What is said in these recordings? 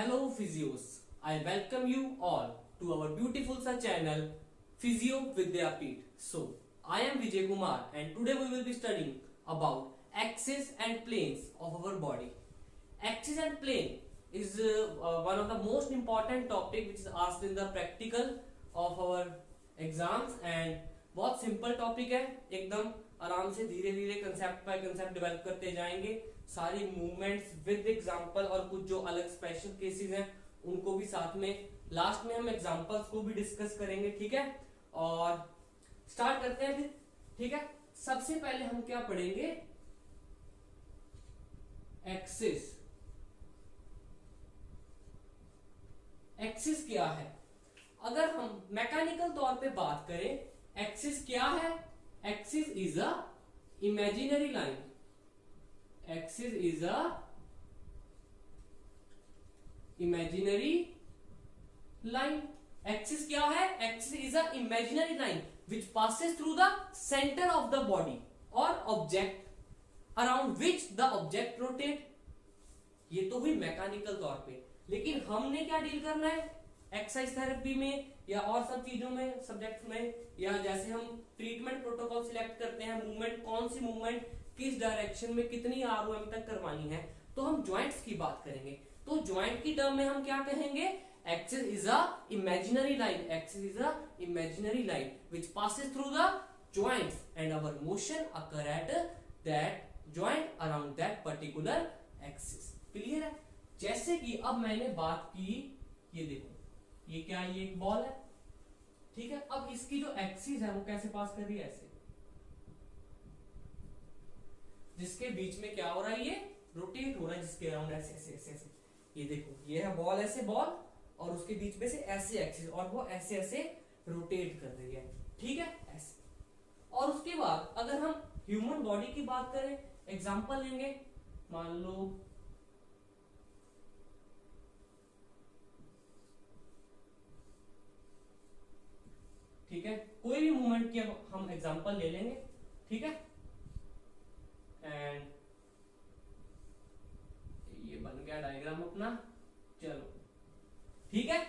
Hello physios, I welcome you all to our beautiful channel Physio Vidyapeeth. So, I am Vijay Kumar and today we will be studying about axis and planes of our body. Axis and plane is one of the most important topic which is asked in the practical of our exams and बहुत simple topic है, एकदम आराम से धीरे धीरे concept by concept develop करते जाएंगे. सारी मूवमेंट्स विद एग्जांपल और कुछ जो अलग स्पेशल केसेस हैं उनको भी साथ में लास्ट में हम एग्जांपल्स को भी डिस्कस करेंगे. ठीक है, और स्टार्ट करते हैं फिर. ठीक है, सबसे पहले हम क्या पढ़ेंगे? एक्सिस. एक्सिस क्या है? अगर हम मैकेनिकल तौर पे बात करें, एक्सिस क्या है? Axis is a imaginary line. Axis is a imaginary line. Axis क्या है? Axis is a imaginary line which passes through the centre of the body और object around which the object rotate. ये तो हुई mechanical तौर पे, लेकिन हमने क्या डील करना है एक्सरसाइज थेरेपी में या और सब चीजों में, सब्जेक्ट में, या जैसे हम ट्रीटमेंट प्रोटोकॉल सिलेक्ट करते हैं, मूवमेंट कौन सी मूवमेंट किस डायरेक्शन में कितनी आरओएम तक करवानी है, तो हम जॉइंट्स की बात करेंगे. तो जॉइंट की टर्म में हम क्या कहेंगे? Axis is a imaginary line. Axis is a imaginary line which passes through the joints and our motion occur at that joint around that particular axis. Clear है? जैसे कि अब मैंने बात की, ये देखो, ये क्या है? ये एक बॉल है. ठीक है, अब इसकी जो एक्सिस है वो कैसे पास कर रही है? ऐसे, जिसके बीच में क्या हो रहा है? ये रोटेट हो रहा है जिसके अराउंड ऐसे ऐसे ऐसे ऐसे. ये देखो, ये है बॉल, ऐसे बॉल, और उसके बीच में से ऐसे एक्सिस, और वो ऐसे ऐसे रोटेट कर रही है. ठीक है, ऐसे. और उसके बाद अगर हम ह्यूमन बॉडी की बात करें, एग्जांपल लेंगे, मान लो ठीक है, कोई भी मूवमेंट की हम एग्जांपल ले लेंगे. ठीक है, एंड ये बन गया डायग्राम अपना. चलो ठीक है,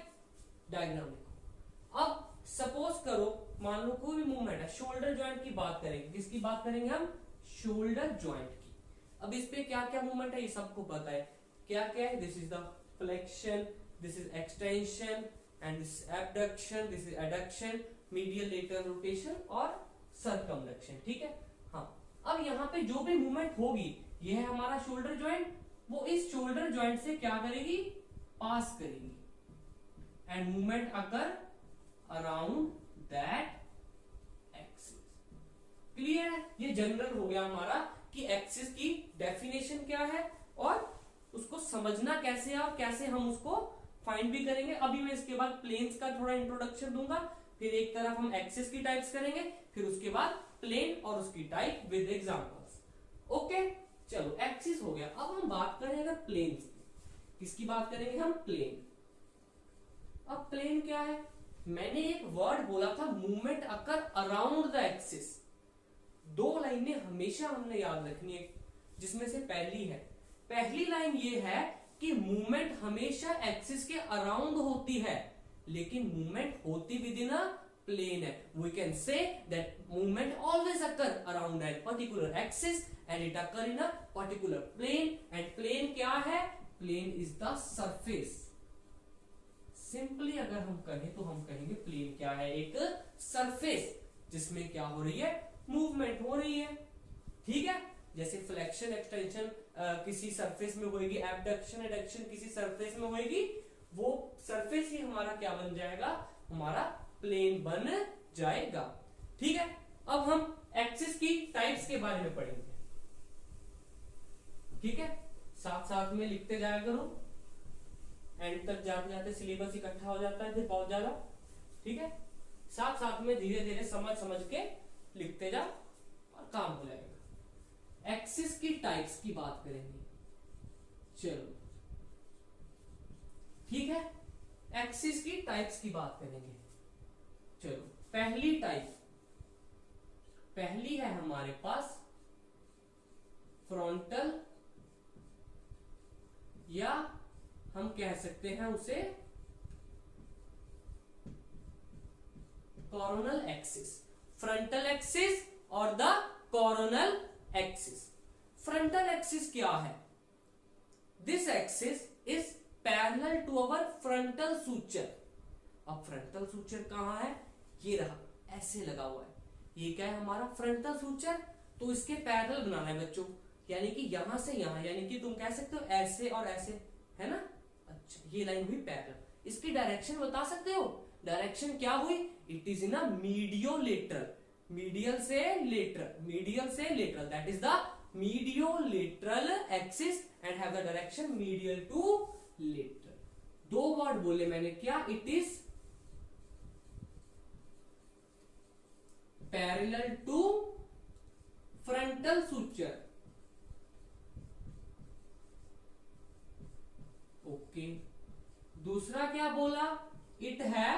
डायग्राम देखो. अब सपोज करो, मान लो कोई भी मूवमेंट है, शोल्डर जॉइंट की बात करेंगे. किसकी बात करेंगे हम? शोल्डर जॉइंट की. अब इस पे क्या क्या मूवमेंट है ये सबको पता है. क्या क्या है? This is the flexion, this is extension, and this abduction, this is adduction, medial lateral rotation और सर्कमडक्शन. ठीक है. हाँ, अब यहाँ पे जो भी मूवमेंट होगी, ये है हमारा शोल्डर जॉइंट, वो इस शोल्डर जॉइंट से क्या करेगी? पास करेगी. And movement occur around that axis. Clear है? ये जनरल हो गया हमारा कि एक्सिस की डेफिनेशन क्या है और उसको समझना कैसे है और कैसे हम उसको फाइंड भी करेंगे. अभी मैं इसके बाद प्लेन्स का थोड़ा इंट्रोडक्शन दूंगा, फिर एक तरफ हम एक्सिस की टाइप्स करेंगे, फिर उसके बाद प्लेन और उसकी टाइप विद एग्जांपल्स. ओके, चलो एक्सिस हो गया. अब हम बात करें अगर प्लेन की. किसकी बात करेंगे हम? प्लेन. अब प्लेन क्या है? मैंने एक वर्ड बोला था, movement occur around the axis. दो लाइनें हमेशा हमने याद रखनी है, जिसमें से पहली लाइन ये है कि मूवमेंट हमेशा एक्सिस के अराउंड होती है, लेकिन मूवमेंट होती विद इन अ प्लेन है. We can say that movement always occur around an particular axis and it occur in a particular plane. And plane क्या है? Plane is the surface. Simply अगर हम कहें तो हम कहेंगे प्लेन क्या है? एक सरफेस जिसमें क्या हो रही है? मूवमेंट हो रही है. ठीक है, जैसे फ्लेक्शन एक्सटेंशन किसी सरफेस में होगी, एबडक्शन एडक्शन किसी सरफेस में होगी, वो सरफेस ही हमारा क्या बन जाएगा? हमारा प्लेन बन जाएगा. ठीक है, अब हम एक्सिस की टाइप्स के बारे में पढ़ेंगे. ठीक है, साथ साथ में लिखते जाया करो, एंड तक जाते जाते सिलेबस इकट्ठा हो जाता है फिर बहुत ज्यादा. ठीक है, साथ साथ में धीरे धीरे समझ समझ के लिखते जाओ और काम हो जाएगा. एक्सिस की टाइप्स की बात करेंगे. चलो ठीक है, एक्सिस की टाइप्स की बात करेंगे. चलो, पहली है हमारे पास फ्रंटल, या हम कह सकते हैं उसे कोरोनल एक्सिस, फ्रंटल एक्सिस और the coronal axis. Frontal axis क्या है? This axis is parallel to our frontal suture. अब फ्रंटल सूचर कहां है? ये रहा, ऐसे लगा हुआ है। ये क्या है? हमारा फ्रंटल सूचर। तो इसके पैरेलल बनाना है बच्चों, यानी कि यहां से यहां, यानी कि तुम कह सकते हो ऐसे और ऐसे, है ना। अच्छा, ये लाइन हुई पैरेलल। इसकी डायरेक्शन बता सकते हो? डायरेक्शन क्या हुई? It is in a mediolateral, medial से लेटरल, मीडियल से lateral, that is the mediolateral axis and have the direction medial to lateral. दो वर्ड बोले मैंने, क्या? It is parallel to frontal suture, okay. दूसरा क्या बोला? इट है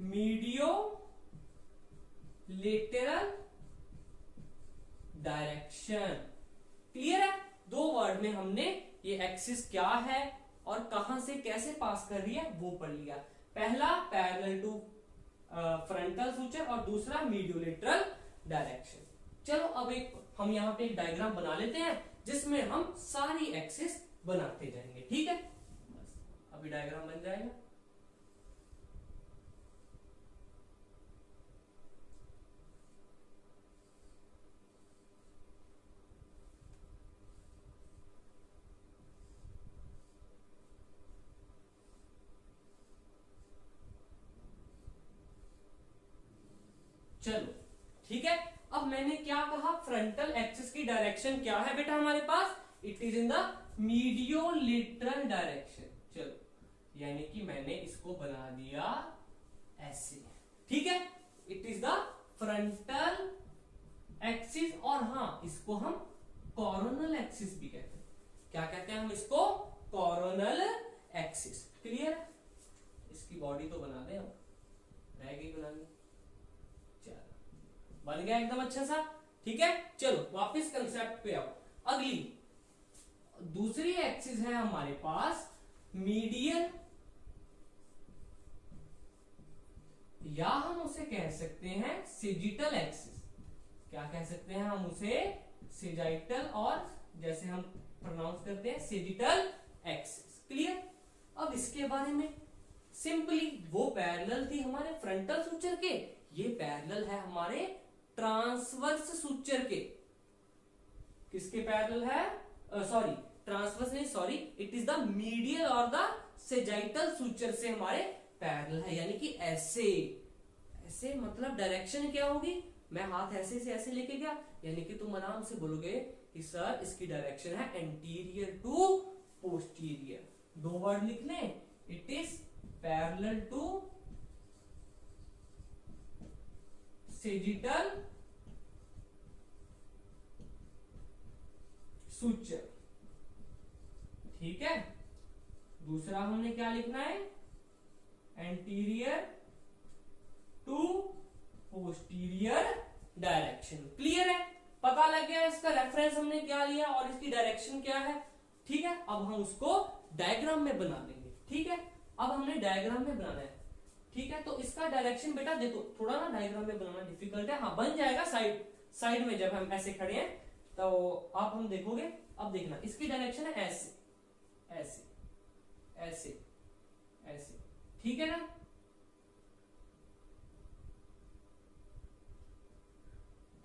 मीडियो लेटरल डायरेक्शन। क्लियर है? दो वर्ड में हमने ये एक्सिस क्या है और कहां से कैसे पास कर रही है वो पढ़ लिया। पहला पैरेलल टू फ्रंटल सूचर और दूसरा मीडियोलेटरल डायरेक्शन। चलो अब हम यहां पे एक डायग्राम बना लेते हैं जिसमें हम सारी एक्सिस बनाते जाएंगे, ठीक है। बस अभी डायग्राम बन जाएगा। चलो ठीक है। अब मैंने क्या कहा? फ्रंटल एक्सिस की डायरेक्शन क्या है बेटा हमारे पास? It is in the mediolateral direction. चलो, यानी कि मैंने इसको बना दिया ऐसे, ठीक है। It is the frontal axis, और हाँ, इसको हम कोरोनल एक्सिस भी कहते हैं। क्या कहते हैं हम इसको? Coronal axis. क्लियर है? इसकी बॉडी तो बना दे, हम रह गई बनानी। बन गया एकदम अच्छा सा, ठीक है। चलो वापस कंसेप्ट पे आओ। अगली दूसरी एक्सिस है हमारे पास मीडियल, या हम उसे कह सकते हैं सेजिटल एक्सिस। क्या कह सकते हैं हम उसे? सेजिटल, और जैसे हम प्रोनाउंस करते हैं सेजिटल एक्सिस। क्लियर? अब इसके बारे में सिंपली, वो पैरेलल थी हमारे फ्रंटल सूचर के, ये पैरेलल है हमारे ट्रांसवर्स सूचर के। किसके पैरेलल है? सॉरी, ट्रांसवर्स नहीं, sorry, it is the medial और द सेजिटल सूचर से हमारे पैरेलल है। यानी कि ऐसे ऐसे, मतलब डायरेक्शन क्या होगी? मैं हाथ ऐसे से ऐसे लेके गया, यानी कि तुम आराम से बोलोगे कि सर इसकी डायरेक्शन है एंटीरियर टू पोस्टीरियर। दो वर्ड लिख लें, it is parallel to sagittal suture, ठीक है। दूसरा हमने क्या लिखना है? Anterior to posterior direction. Clear है? पता लग गया इसका रेफरेंस हमने क्या लिया और इसकी डायरेक्शन क्या है, ठीक है। अब हम उसको डायग्राम में बना लेंगे, ठीक है। अब हमने डायग्राम में बनाना है, ठीक है। तो इसका डायरेक्शन बेटा देखो, थोड़ा ना डायग्राम में बनाना डिफिकल्ट है, हाँ बन जाएगा साइड में जब हम ऐसे खड़े हैं तो आप हम देखोगे। अब देखना, इसकी डायरेक्शन है ऐसे ऐसे ऐसे ऐसे, ठीक है ना।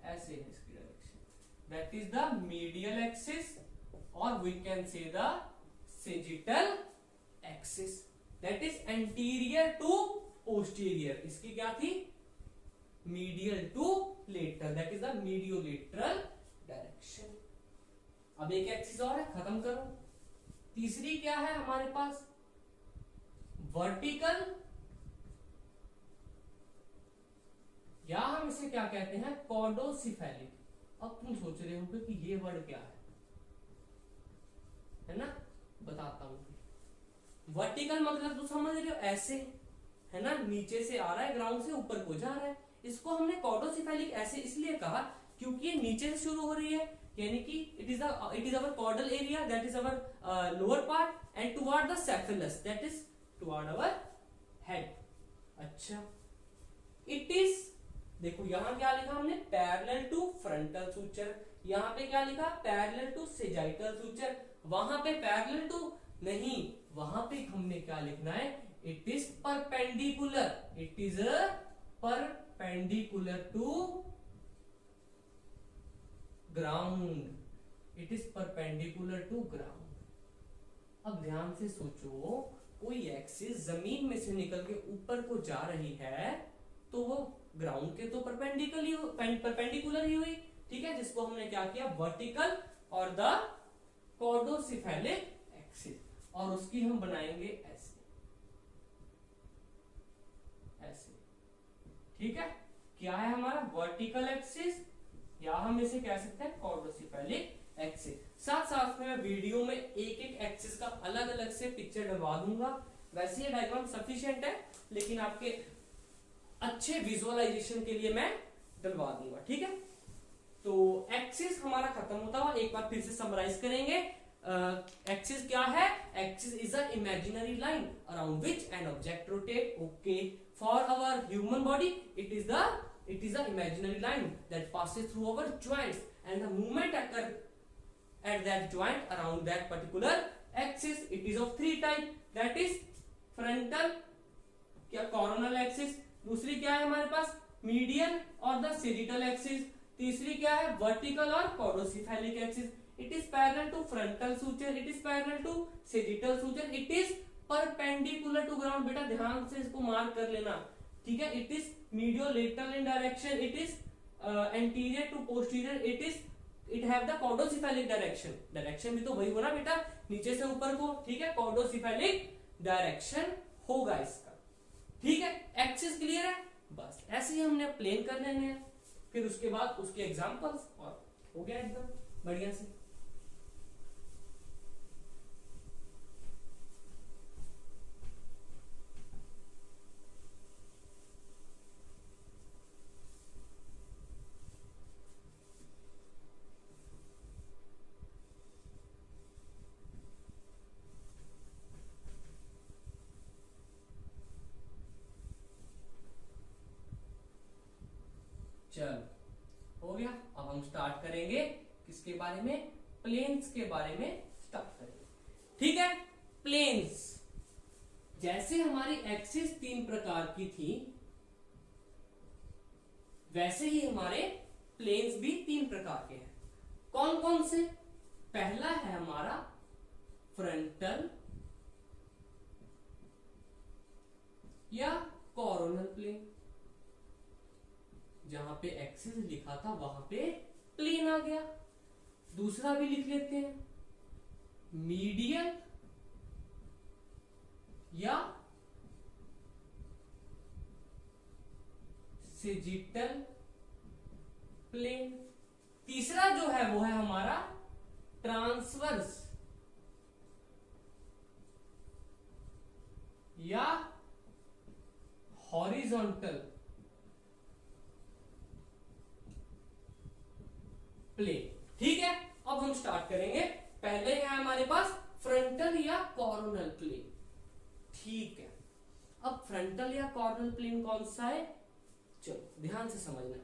ऐसे है इसकी direction, that is the medial axis, और we can say the sagittal axis, that is anterior to posterior. इसकी क्या थी? Medial to lateral, that is the mediolateral direction. अब एक एक्सिस और है, खत्म करो। तीसरी क्या है हमारे पास? वर्टिकल, या हम इसे क्या कहते हैं? कॉर्डोसिफेलिक। अब तुम सोच रहे होगे कि ये वर्ड क्या है ना, बताता हूं। वर्टिकल मतलब तो समझ रहे हो, ऐसे है ना, नीचे से आ रहा है, ग्राउंड से ऊपर को जा रहा है। इसको हमने कॉर्डोसिफेलिक ऐसे इसलिए कहा क्योंकि ये नीचे से शुरू हो रही है, यानी कि it is our caudal area, that is our lower part, and toward the cephalus, that is toward our head. अच्छा, इट इज, देखो यहां क्या लिखा हमने, पैरेलल टू फ्रंटल सूचर, यहां पे क्या लिखा, पैरेलल टू सेजाइटल सूचर, वहां पे पैरेलल टू नहीं, वहां पे हमने क्या लिखना है, it is perpendicular, it is perpendicular to ground, it is perpendicular to ground. अब ध्यान से सोचो, कोई एक्सिस जमीन में से निकल के ऊपर को जा रही है तो वो ग्राउंड के तो परपेंडिकुलर ही हुई, ठीक है, जिसको हमने क्या किया, वर्टिकल और द कॉर्डोसिफेलिक एक्सिस, और उसकी हम बनाएंगे ऐसे ऐसे, ठीक है, क्या है हमारा वर्टिकल एक्सिस, या हम इसे कह सकते हैं कॉर्डोसिफेलिक एक्सिस। साथ साथ में मैं वीडियो में एक एक एक्सिस का अलग अलग से पिक्चर डलवा दूंगा, वैसे ये डायग्राम सफिशिएंट है, लेकिन आपके अच्छे विजुअलाइजेशन के लिए मैं डलवा दूंगा, ठीक है। तो एक्सिस हमारा खत्म होता हुआ, एक बार फिर से समराइज करेंगे। एक्सिस क्या है, axis is a imaginary line around which an object rotate, okay, for our human body it is the imaginary line that passes through our joints, and the movement occur at that joint around that particular axis. It is of three type, that is frontal क्या coronal axis, दूसरी क्या है हमारे पास, medial और the sagittal axis, तीसरी क्या है, vertical और caudocephalic axis. It is parallel to frontal suture, it is parallel to sagittal suture, it is perpendicular to ground। बेटा ध्यान से इसको मार्क कर लेना, ठीक है। It is mediolateral in direction, it is anterior to posterior, it have the caudocephalic direction, direction भी तो वही होना बेटा, नीचे से ऊपर को, ठीक है, कॉर्डोसिफेलिक डायरेक्शन होगा इसका, ठीक है। एक्सिस क्लियर है, बस ऐसे ही हमने प्लेन कर लेने हैं, फिर उसके बाद उसके एग्जांपल्स, और हो गया एकदम बढ़िया से। चलो हो गया, अब हम स्टार्ट करेंगे किसके बारे में, प्लेन्स के बारे में स्टार्ट करेंगे, ठीक है। प्लेन्स, जैसे हमारी एक्सिस तीन प्रकार की थी, वैसे ही हमारे प्लेन्स भी तीन प्रकार के हैं। कौन कौन से, पहला है हमारा फ्रंटल या कोरोनल प्लेन, जहां पे एक्सिस लिखा था वहां पे प्लेन आ गया। दूसरा भी लिख लेते हैं, मीडियल या सेजिटल प्लेन। तीसरा जो है वो है हमारा ट्रांसवर्स या हॉरिजॉन्टल प्लेन, ठीक है। अब हम स्टार्ट करेंगे, पहले है हमारे पास फ्रंटल या कॉर्नल प्लेन, ठीक है। अब फ्रंटल या कॉर्नल प्लेन कौन सा है, चलो ध्यान से समझना।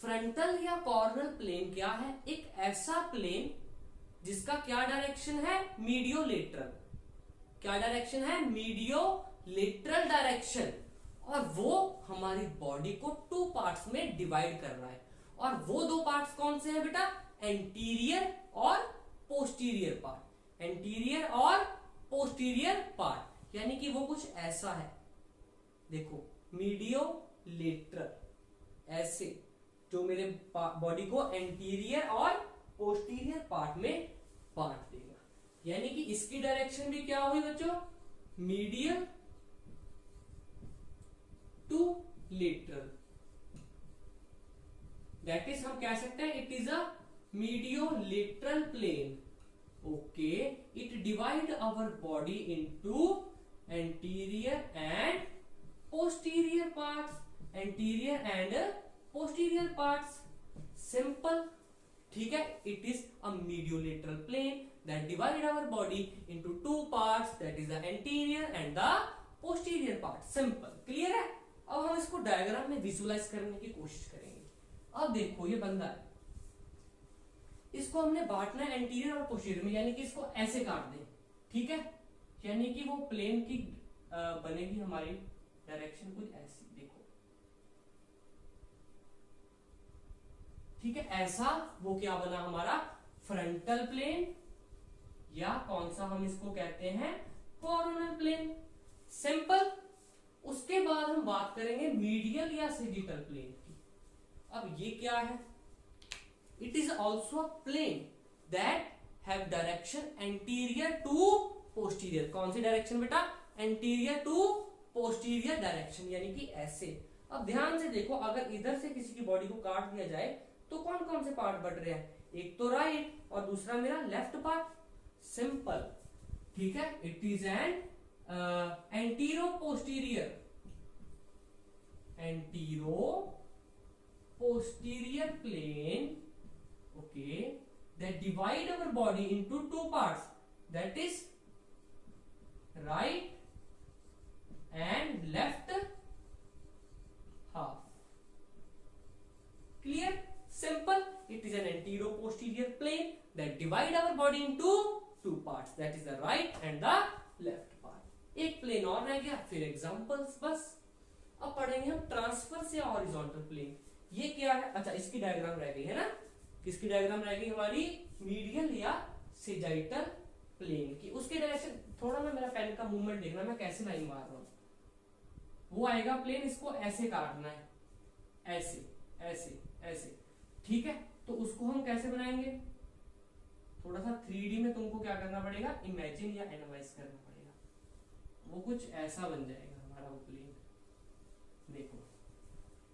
फ्रंटल या कॉर्नल प्लेन क्या है, एक ऐसा प्लेन जिसका क्या डायरेक्शन है, मीडियो-लेटरल। क्या डायरेक्शन है, मीडियो-लेटरल डायरेक्शन, और वो हमारी बॉडी को टू पार्ट्स में डिवाइड कर रहा है। और वो दो पार्ट्स कौन से हैं बेटा, एंटीरियर और पोस्टीरियर पार्ट, एंटीरियर और पोस्टीरियर पार्ट, यानी कि वो कुछ ऐसा है, देखो मीडियो-लेटरल, ऐसे जो मेरे बॉडी को एंटीरियर और पोस्टीरियर पार्ट में बांट देगा। यानी कि इसकी डायरेक्शन भी क्या हुई बच्चों, medial to lateral, that is हम कह सकते हैं it is a mediolateral plane, okay. It divide our body into anterior and posterior parts, anterior and posterior parts, simple, ठीक है, it is a mediolateral plane that divide our body into two parts, that is the anterior and the posterior part. Simple, clear है। अब हम इसको diagram में visualise करने की कोशिश करेंगे। अब देखो ये बंदा है, इसको हमने बांटना है एंटीरियर और पोस्टीरियर में, यानी कि इसको ऐसे काट दें, ठीक है, यानी कि वो प्लेन की बनेगी हमारी डायरेक्शन कुछ ऐसी, देखो, ठीक है, ऐसा। वो क्या बना हमारा फ्रंटल प्लेन, या कौन सा हम इसको कहते हैं, कोरोनल प्लेन। सिंपल। उसके बाद हम बात करेंगे मीडियल या सेजिटल प्लेन की। अब ये क्या है, it is also a plane that have direction anterior to posterior. कौन सी डायरेक्शन बेटा, एंटीरियर टू पोस्टीरियर डायरेक्शन, यानी कि ऐसे। अब ध्यान से देखो, अगर इधर से किसी की बॉडी को काट दिया जाए तो कौन कौन से पार्ट बढ़ रहे हैं, एक तो राइट और दूसरा मेरा लेफ्ट पार्ट। सिंपल, ठीक है, it is an antero posterior, antero posterior plane, okay, that divide our body into two parts, that is right and left half. Clear? Simple. It is an anterior posterior plane that divide our body into two parts, that is the right and the left part. एक plane और रह गया, फिर examples बस। अब पढ़ेंगे हम transverse या हॉरिजॉन्टल प्लेन। ये क्या है, अच्छा इसकी डायग्राम रह गई है ना, किसकी डायग्राम रह गई हमारी, मीडियल या सेजाइटल प्लेन की। उसके डायरेक्शन थोड़ा ना, मेरा पेन का मूवमेंट देखना, मैं कैसे लाइन मार रहा हूं। वो आएगा प्लेन, इसको ऐसे काटना है, ऐसे ऐसे ऐसे, ठीक है। तो उसको हम कैसे बनाएंगे, थोड़ा सा 3D में तुमको क्या करना पड़ेगा, इमेजिन या एनालाइज करना पड़ेगा। वो कुछ ऐसा बन जाएगा हमारा वो प्लेन, देखो,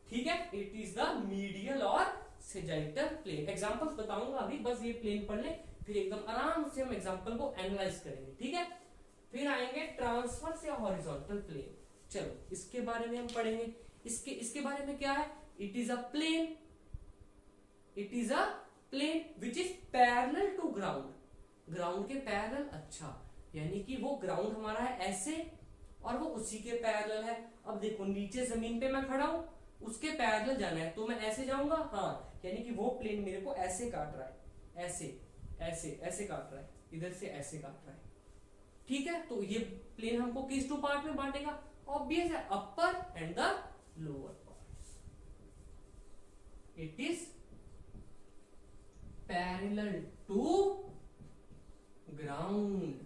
ठीक है। इट इज द मीडियल और सेजाइटल प्लेन। एग्जांपल्स बताऊंगा अभी, बस ये प्लेन पढ़ ले, फिर एकदम आराम से हम एग्जांपल को एनालाइज करेंगे, ठीक है। फिर आएंगे ट्रांसवर्स या हॉरिजॉन्टल प्लेन। चलो इसके बारे में हम पढ़ेंगे। इसके बारे में क्या है, it is a plane, it is a plane which is parallel to ground, ground के पैरेलल। अच्छा, यानी कि वो ग्राउंड हमारा है ऐसे और वो उसी के पैरेलल है। अब देखो नीचे जमीन पे मैं खड़ा हूं, उसके पैरेलल जाना है तो मैं ऐसे जाऊंगा, हाँ, यानी कि वो प्लेन मेरे को ऐसे काट रहा है, ऐसे ऐसे ऐसे काट रहा है, इधर से ऐसे काट रहा है, ठीक है। तो ये प्लेन हमको किस टू पार्ट में बांटेगा, ऑब्वियस है, upper and the lower parts. It is parallel to ground.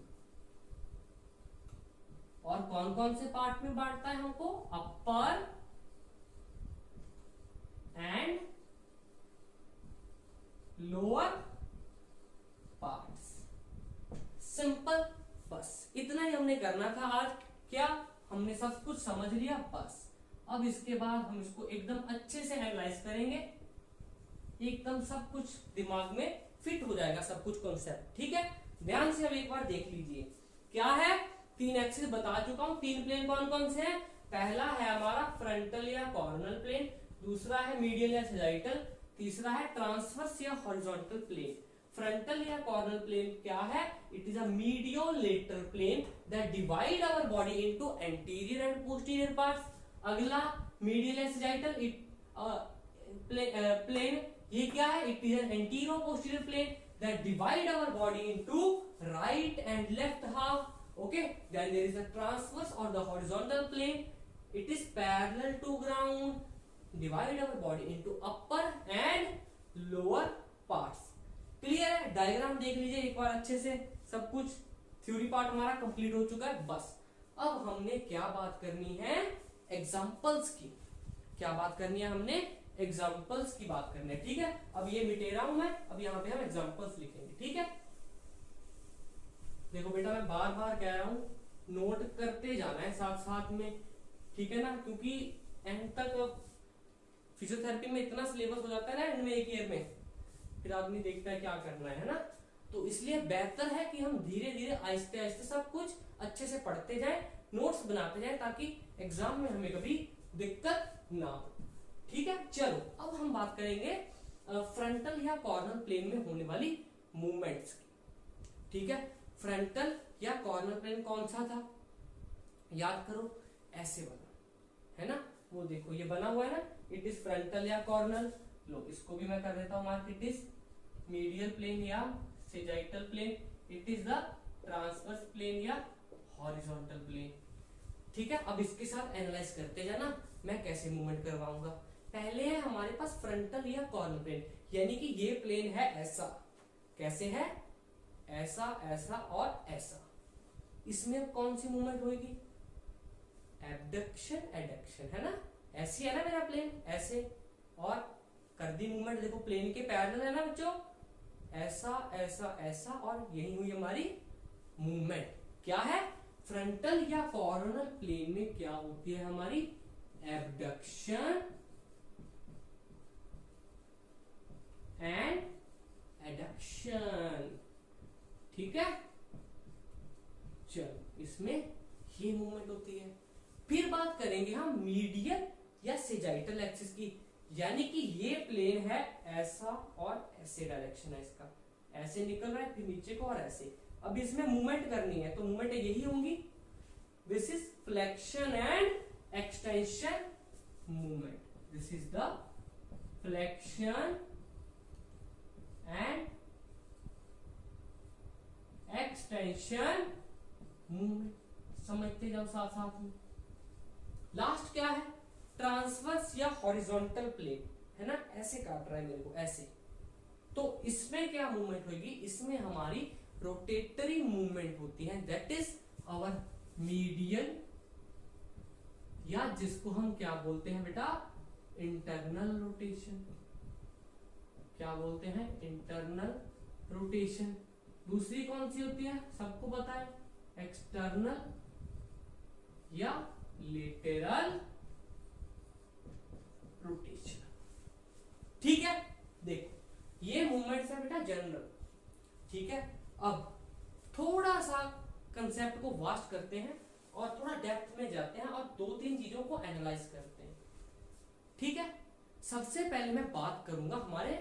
और कौन कौन से पार्ट में बांटता है हमको, upper and lower parts. Simple, बस इतना ही हमने करना था आज। क्या हमने सब कुछ समझ लिया, बस। अब इसके बाद हम इसको एकदम अच्छे से एनालाइज करेंगे, एकदम सब कुछ दिमाग में फिट हो जाएगा, सब कुछ कॉन्सेप्ट, ठीक है। ध्यान से अब एक बार देख लीजिए, क्या है, 3 एक्सिस बता चुका हूं। 3 प्लेन कौन कौन से हैं, पहला है हमारा फ्रंटल या कॉर्नल प्लेन, दूसरा है मीडियल या सेजाइटल, तीसरा है ट्रांसवर्स या हॉरिजॉन्टल प्लेन। फ्रंटल या कॉर्नल प्लेन क्या है, it is a mediolateral plane that divide our body into anterior and posterior parts. अगला मीडियल या सेजाइटल प्लेन, ये क्या है, it is an anterior posterior plane that divide our body into right and left half. Okay, then there is a transverse or the horizontal plane. It is parallel to ground. Divide our body into upper and lower parts. Clear है? Diagram देख लीजिए एक बार अच्छे से, सब कुछ theory part हमारा complete हो चुका है। बस अब हमने क्या बात करनी है, एग्जांपल्स की। क्या बात करनी है हमने, एग्जांपल्स की बात करनी है, ठीक है। अब ये मिटे रहा हूं मैं, अब यहाँ पे हम एग्जांपल्स लिखेंगे, ठीक है। देखो बेटा, मैं बार बार कह रहा हूं, नोट करते जाना है साथ साथ में, ठीक है ना, क्योंकि एंड तक फिजियोथेरेपी में इतना सिलेबस हो जाता है ना एंड में, एक ईयर में, फिर आदमी देखता है क्या करना है ना। तो इसलिए बेहतर है कि हम धीरे धीरे आहिस्ते आहिस्ते सब कुछ अच्छे से पढ़ते जाएं, नोट्स बनाते जाएं, ताकि एग्जाम में हमें कभी दिक्कत ना हो, ठीक है। चलो अब हम बात करेंगे फ्रंटल या कॉर्नर प्लेन में होने वाली मूवमेंट्स की। ठीक है, फ्रंटल या कॉर्नर प्लेन कौन सा था, याद करो, ऐसे बना है ना, वो देखो ये बना हुआ है ना, इट इज फ्रंटल या कॉर्नर। लो इसको भी मैं कर देता हूं mark, it is medial plane या sagittal plane, it is the transverse plane या हॉरिजॉन्टल प्लेन। ठीक है, अब इसके साथ एनालाइज करते जाना मैं कैसे मूवमेंट करवाऊंगा। पहले है हमारे पास फ्रंटल या कॉर्नर प्लेन, यानी कि ये प्लेन है ऐसा, कैसे है, ऐसा ऐसा और ऐसा। इसमें अब कौन सी मूवमेंट होगी, एबडक्शन एडक्शन, है ना, ऐसी है ना मेरा प्लेन, ऐसे, और कर दी मूवमेंट, देखो प्लेन के पैरेलल है ना बच्चों, ऐसा ऐसा ऐसा, और यही हुई हमारी मूवमेंट। क्या है, फ्रंटल या कॉर्नर प्लेन में क्या होती है हमारी, एबडक्शन एंड एडक्शन। ठीक है, चलो इसमें ये मूवमेंट होती है। फिर बात करेंगे हम मीडियल या सेजाइटल एक्सिस की, यानी कि ये प्लेन है ऐसा और ऐसे डायरेक्शन है इसका, ऐसे निकल रहा है फिर नीचे को और ऐसे। अब इसमें मूवमेंट करनी है तो मूवमेंट यही होंगी, this is flexion and extension movement, this is the flexion and extension movement, समझते जाओ साथ साथ में। लास्ट क्या है, ट्रांसवर्स या हॉरिजॉन्टल प्लेन, है ना, ऐसे काट रहा है मेरे को ऐसे, तो इसमें क्या मूवमेंट होगी, इसमें हमारी रोटेटरी मूवमेंट होती है, दैट इज आवर मीडियल, या जिसको हम क्या बोलते हैं बेटा, इंटरनल रोटेशन। क्या बोलते हैं, इंटरनल रोटेशन। दूसरी कौन सी होती है, सबको पता है, एक्सटर्नल या लेटरल रोटेशन। ठीक है, देखो ये मूवमेंट्स है बेटा जनरल। ठीक है, अब थोड़ा सा कंसेप्ट को वास्ट करते हैं और थोड़ा डेप्थ में जाते हैं और दो तीन चीजों को एनालाइज करते हैं। ठीक है, सबसे पहले मैं बात करूंगा हमारे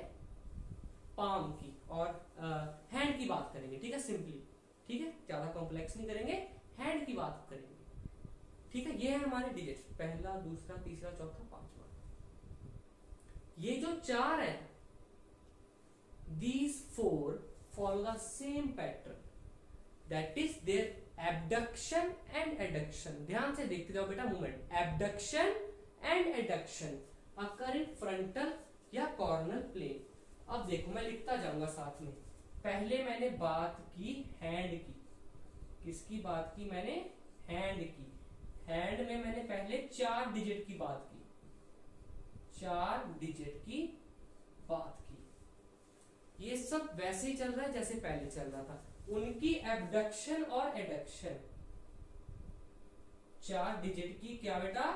पाम की और हैंड की बात करेंगे। ठीक है, सिंपली, ठीक है, ज्यादा कॉम्प्लेक्स नहीं करेंगे, हैंड की बात करेंगे। ठीक है, ये है हमारे डिजिट्स, पहला दूसरा तीसरा चौथा पांचवा। ये जो चार है, these four follow the same pattern, that is their abduction and adduction। ध्यान से देखते जाओ बेटा movement, abduction and adduction occur in frontal या cornal plane। अब देखो मैं लिखता जाऊंगा साथ में, पहले मैंने बात की हैंड की, किसकी बात की मैंने, हैंड की। हैंड में मैंने पहले 4 डिजिट की बात की, 4 डिजिट की बात की। ये सब वैसे ही चल रहा है जैसे पहले चल रहा था। उनकी एबडक्शन और एडक्शन, 4 डिजिट की क्या बेटा,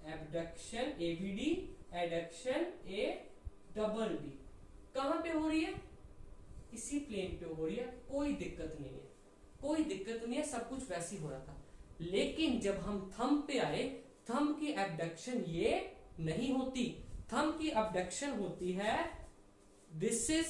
abduction ABD, adduction A double D, कहां पे हो रही है, इसी प्लेन पे हो रही है, कोई दिक्कत नहीं है, कोई दिक्कत नहीं है, सब कुछ वैसे ही हो रहा था। लेकिन जब हम थंब पे आए, थंब की एबडक्शन ये नहीं होती, थंब की एबडक्शन होती है, दिस इज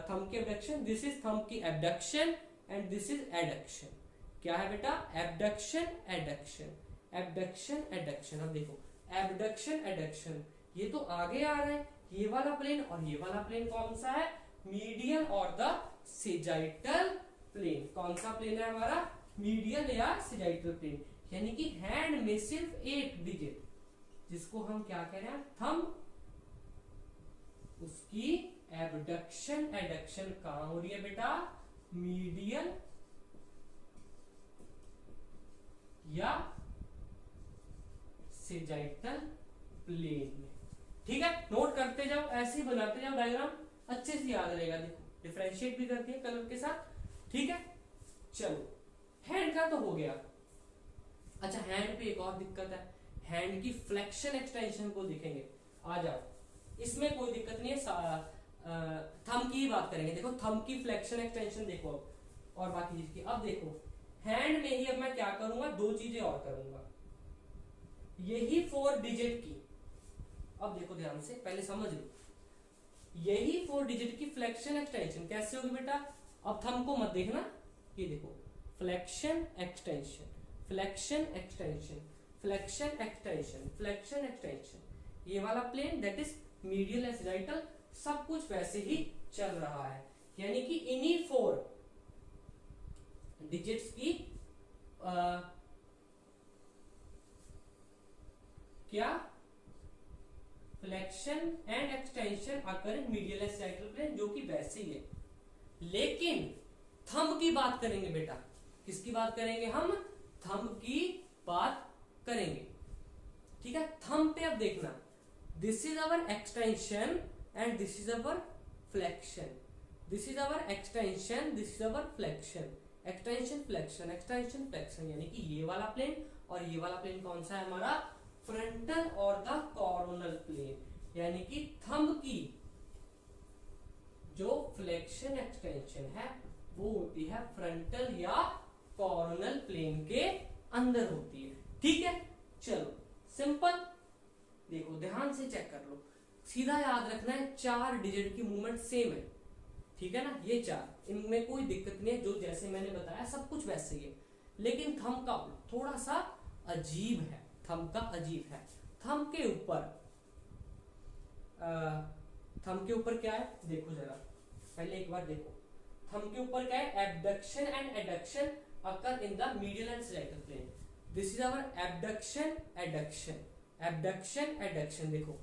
थंब की एबडक्शन, दिस इज थंब की abduction and this is adduction. क्या है बेटा, एबडक्शन एडक्शन, एबडक्शन एडक्शन। अब देखो एबडक्शन एडक्शन, ये तो आगे आ रहा है, ये वाला प्लेन और ये वाला प्लेन कौन सा है, मीडियल और द सेजाइटल प्लेन। कौन सा प्लेन है हमारा, मीडियल या सेजाइटल प्लेन। यानी कि हैंड में सिर्फ एक डिजिट, जिसको हम क्या कह रहे हैं, थंब, उसकी एबडक्शन एडक्शन कहां हो रही है बेटा, मीडियल या सेजाइटल प्लेन में। ठीक है, नोट करते जाओ, ऐसे ही बनाते जाओ डायग्राम, अच्छे से याद रहेगा। देखो डिफरेंशिएट भी करते हैं कलर के साथ। ठीक है, चलो हैंड का तो हो गया। अच्छा, हैंड पे एक और दिक्कत है, हैंड की फ्लेक्शन एक्सटेंशन को देखेंगे। आ जाओ, इसमें कोई दिक्कत नहीं है, थंब की ही बात करेंगे। देखो थंब की फ्लेक्शन एक्सटेंशन देखो अब, और बाकी चीज की। अब देखो हैंड में ही अब मैं क्या करूंगा, 2 चीजें और करूंगा, यही 4 डिजिट की। अब देखो ध्यान से, पहले समझ लो, यही 4 डिजिट की फ्लेक्शन एक्सटेंशन कैसे होगी बेटा? अब थंब को मत देखना, ये देखो flexion extension, flexion extension, flexion extension, flexion extension, ये वाला plane that is medial and sagittal, सब कुछ वैसे ही चल रहा है। यानी कि इन्हीं 4 डिजिट्स की क्या flexion and extension occur in medial and sagittal plane, जो कि वैसे ही है। लेकिन थंब की बात करेंगे बेटा, किसकी बात करेंगे हम? थंब की बात करेंगे, ठीक है। थंब पे अब देखना, this is our extension and this is our flexion, this is our extension, this is our flexion, extension flexion, extension flexion, यानी कि ये वाला प्लेन और ये वाला प्लेन कौन सा है हमारा? फ्रंटल और द कोरोनल प्लेन, यानी कि थंब की जो फ्लेक्शन एक्सटेंशन है वो होती है फ्रंटल या कोरोनल प्लेन के अंदर होती है, ठीक है। चलो सिंपल देखो, ध्यान से चेक कर लो, सीधा याद रखना है 4 डिजिट की मूवमेंट सेम है, ठीक है ना, ये 4, इनमें कोई दिक्कत नहीं है, जो जैसे मैंने बताया सब कुछ वैसे ही है। लेकिन थंब का थोड़ा सा अजीब है, थंब का अजीब है। थंब के ऊपर क्या है देखो जरा, पहले एक बार देखो, थंब के ऊपर क्या है? Abduction and adduction occur in the medial and sagittal plane, this is our abduction adduction, abduction adduction, देखो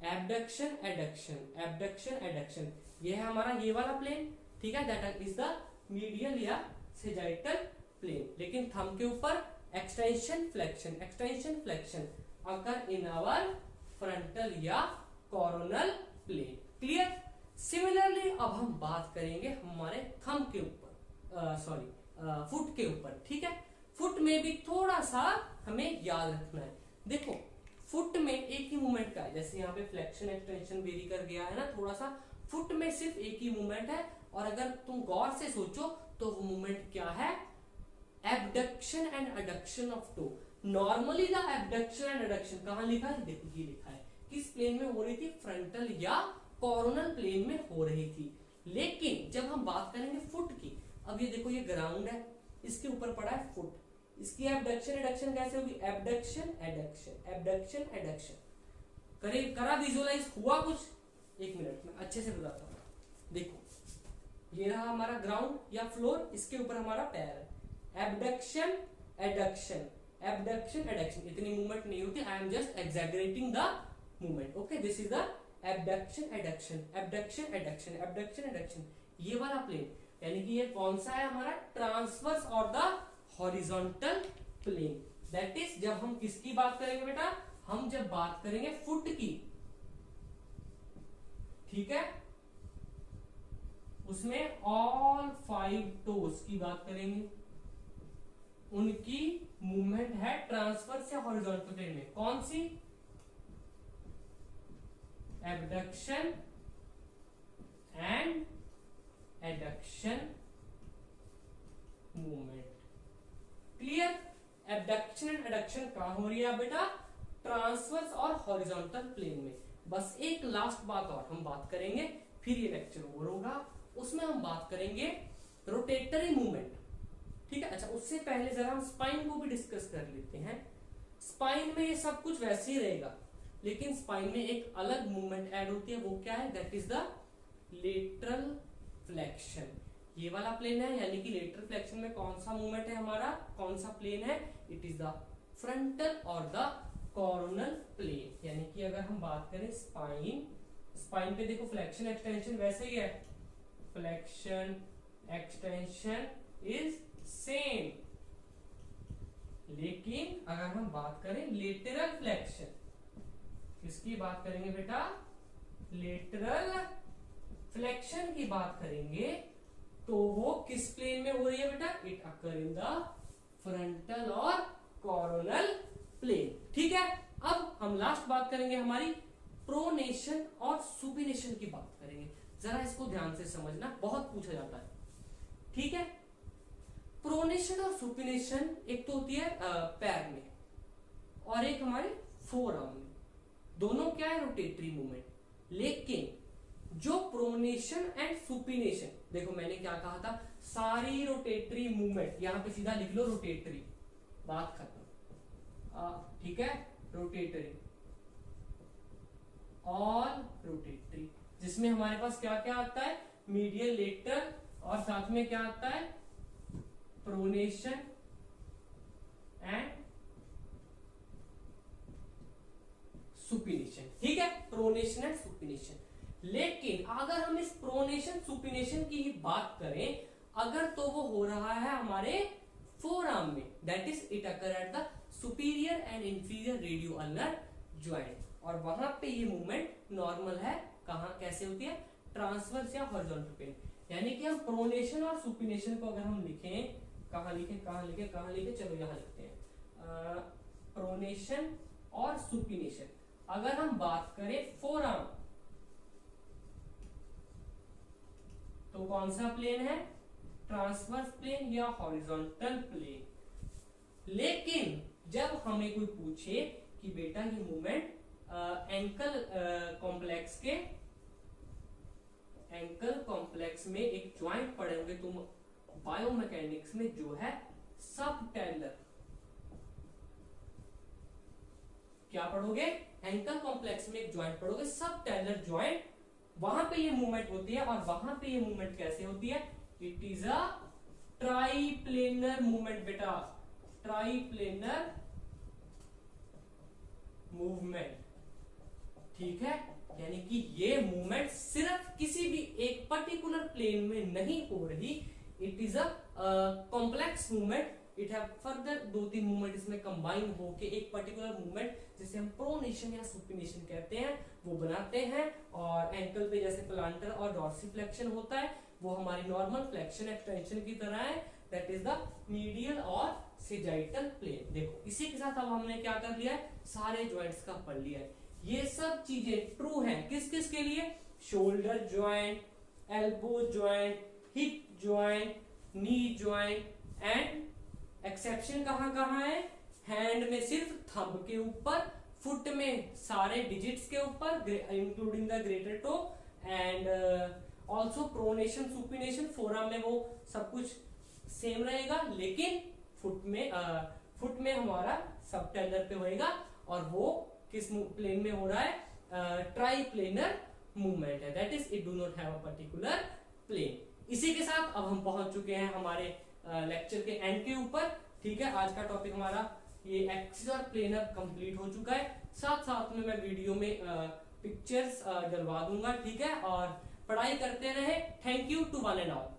एबडक्शन एडक्शन, एबडक्शन एडक्शन, ये है हमारा ये वाला प्लेन, ठीक है, दैट इज द मीडियल या सैजिटल प्लेन। लेकिन थंब के ऊपर extension flexion, extension flexion occur in our frontal या कोरोनल प्लेन, क्लियर। सिमिलरली अब हम बात करेंगे हमारे थंब के ऊपर, सॉरी फुट के ऊपर, ठीक है। फुट में भी थोड़ा सा हमें याद रखना है। देखो फुट में एक ही मूवमेंट का है, जैसे यहाँ पे फ्लेक्शन एक्सटेंशन वेरी कर गया है ना थोड़ा सा, फुट में सिर्फ एक ही मूवमेंट है, और अगर तुम गौर से सोचो तो वो मूवमेंट क्या है? Abduction and adduction of toe. Normally the abduction and adduction कहां लिखा है? देखो ये लिखा है, किस प्लेन में हो रही थी? फ्रंटल या कोरोनल प्लेन में हो रही थी। लेकिन जब हम बात करेंगे फुट की, अब ये देखो ये ग्राउंड है, इसके ऊपर पड़ा है फुट, इसकी एबडक्शन एडक्शन कैसे होगी? एबडक्शन एडक्शन, एबडक्शन एडक्शन, करा विजुअलाइज हुआ कुछ? एक मिनट में अच्छे से बताता हूं। देखो ये रहा हमारा ग्राउंड या फ्लोर, इसके ऊपर हमारा पैर है, एबडक्शन एडक्शन, एबडक्शन एडक्शन, इतनी मूवमेंट नहीं होती, I am just exaggerating the movement, okay. This is the abduction adduction, abduction adduction, abduction adduction, ये वाला प्लेन, यानी कि ये कौन सा है हमारा? ट्रांसवर्स और the horizontal plane, that is जब हम किसकी बात करेंगे बेटा? हम जब बात करेंगे फुट की, ठीक है, उसमें ऑल 5 टोज की बात करेंगे, उनकी मूवमेंट है ट्रांसवर्स या हॉरिजॉन्टल प्लेन में, कौन सी? Abduction and adduction movement, clear. Abduction and adduction कहां हो रही है बेटा? ट्रांसवर्स और हॉरिजॉन्टल प्लेन में। बस एक लास्ट बात और हम बात करेंगे, फिर ये लेक्चर ओवर होगा, उसमें हम बात करेंगे रोटेटरी मूवमेंट, ठीक है। अच्छा उससे पहले जरा हम स्पाइन को भी डिस्कस कर लेते हैं। स्पाइन में ये सब कुछ वैसे ही रहेगा, लेकिन स्पाइन में एक अलग मूवमेंट ऐड होती है, वो क्या है? That is the lateral flexion. ये वाला प्लेन है, यानी कि लेटरल फ्लेक्शन में कौन सा मूवमेंट है हमारा? कौन सा प्लेन है? इट इज द फ्रंटल और द कोरोनल प्लेन। यानी कि अगर हम बात करें स्पाइन, स्पाइन पे देखो फ्लेक्शन एक्सटेंशन वैसे ही है, फ्लेक्शन एक्सटेंशन इज सेम, लेकिन अगर हम बात करें लेटरल फ्लेक्शन, किसकी बात करेंगे बेटा? लेटरल फ्लेक्शन की बात करेंगे, तो वो किस प्लेन में हो रही है बेटा? It occur in the frontal और कोरोनल प्लेन, ठीक है। अब हम लास्ट बात करेंगे हमारी प्रोनेशन और सुपिनेशन की बात करेंगे, जरा इसको ध्यान से समझना, बहुत पूछा जाता है, ठीक है। प्रोनेशन और सुपिनेशन एक तो होती है पैर में, और एक हमारे फोर आर्म में, दोनों क्या है? Rotatory movement. लेकिन जो प्रोनेशन एंड सुपिनेशन, देखो मैंने क्या कहा था, सारी रोटेटरी मूवमेंट, यहां पे सीधा लिख लो रोटेटरी, बात खत्म, ठीक है, रोटेटरी, ऑल रोटेटरी, जिसमें हमारे पास क्या क्या आता है, मीडियल, लेटरल, और साथ में क्या आता है, प्रोनेशन एंड सुपिनेशन, ठीक है, प्रोनेशन एंड सुपिनेशन। लेकिन अगर हम इस प्रोनेशन सुपिनेशन की ही बात करें, अगर तो वो हो रहा है हमारे फोर आर्म में, that is it occur at the superior and inferior radio ulnar joint, और वहां पे ये मूवमेंट नॉर्मल है, कहां कैसे होती है, ट्रांसवर्स या हॉरिजॉन्टल प्लेन। यानी कि हम प्रोनेशन और सुपिनेशन को अगर हम लिखें, कहां लिखें, चलो यहां लिखते हैं, प्रोनेशन और सुपिनेशन, अगर हम बात करें फोर आर्म, तो कौन सा प्लेन है, ट्रांसवर्स प्लेन या हॉरिजॉन्टल प्लेन। लेकिन जब हमें कोई पूछे कि बेटा ये मूवमेंट एंकल कॉम्प्लेक्स में एक ज्वाइंट पढ़े होंगे तुम बायोमैकेनिक्स में, जो है सबटेलर, क्या पढ़ोगे, एंकल कॉम्प्लेक्स में एक ज्वाइंट पढ़ोगे, सबटेलर ज्वाइंट, वहां पे ये मूवमेंट होती है, और वहां पे ये मूवमेंट कैसे होती है, इट इज अ ट्राइप्लेनर मूवमेंट बेटा, ट्राइप्लेनर मूवमेंट, ठीक है। यानी कि ये मूवमेंट सिर्फ किसी भी एक पर्टिकुलर प्लेन में नहीं हो रही, it is a complex movement, it have further दो तीन मूवमेंट इसमें कंबाइन होके एक पर्टिकुलर मूवमेंट जिसे हम प्रोनेशन या सुपिनेशन कहते हैं वो बनाते हैं। और एंकल पे जैसे प्लांटर और डॉर्सिफ्लेक्शन होता है, वो हमारी नॉर्मल फ्लेक्शन एक्सटेंशन की तरह है, दैट इज द मीडियल और सेजाइटल प्लेन। देखो इसी के साथ अब हमने क्या कर लिया है, सारे ज्वाइंट्स का पढ़ लिया है। ये सब चीजें ट्रू हैं किस किस के लिए, shoulder joint, elbow joint, hip joint, knee joint, and exception कहां कहां है, हैंड में सिर्फ थंब के ऊपर, फुट में सारे डिजिट्स के ऊपर including the greater toe, and also pronation supination, forearm में वो सब कुछ सेम रहेगा, लेकिन फुट में हमारा सबटेलर पे होएगा, और वो किस प्लेन में हो रहा है, ट्राइप्लेनर मूवमेंट है, that is it do not have a particular plane. इसी के साथ अब हम पहुंच चुके हैं हमारे लेक्चर के एंड के ऊपर, ठीक है। आज का टॉपिक हमारा ये एक्सिस और प्लेनर कंप्लीट हो चुका है, साथ साथ में मैं वीडियो में पिक्चर्स डलवा दूंगा, ठीक है। और पढ़ाई करते रहे, thank you to one and all.